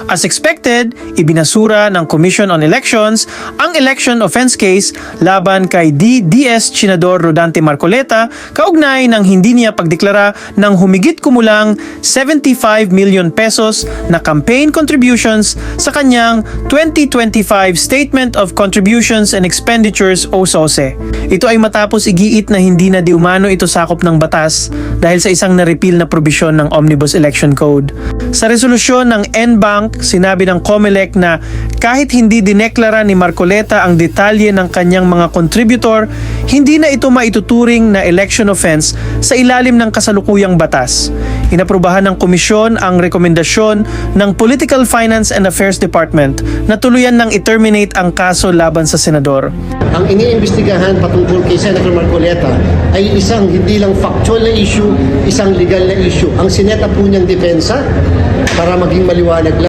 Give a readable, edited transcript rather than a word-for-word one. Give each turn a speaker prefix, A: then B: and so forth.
A: As expected, ibinasura ng Commission on Elections ang election offense case laban kay DDS Senador Rodante Marcoleta kaugnay ng hindi niya pagdeklara ng humigit kumulang 75 million pesos na campaign contributions sa kanyang 2025 Statement of Contributions and Expenditures o SOSE. Ito ay matapos igiit na hindi na di umano ito sakop ng batas dahil sa isang na-repeal na probisyon ng Omnibus Election Code. Sa resolusyon ng NBank, sinabi ng COMELEC na kahit hindi dineklara ni Marcoleta ang detalye ng kanyang mga contributor, hindi na ito maituturing na election offense sa ilalim ng kasalukuyang batas. Inaprubahan ng komisyon ang rekomendasyon ng Political Finance and Affairs Department na tuluyan ng i-terminate ang kaso laban sa senador.
B: Ang iniimbestigahan patungkol kay Senator Marcoleta ay isang hindi lang factual na issue, isang legal na issue. Ang sineta po niyang depensa para maging maliwanag lang.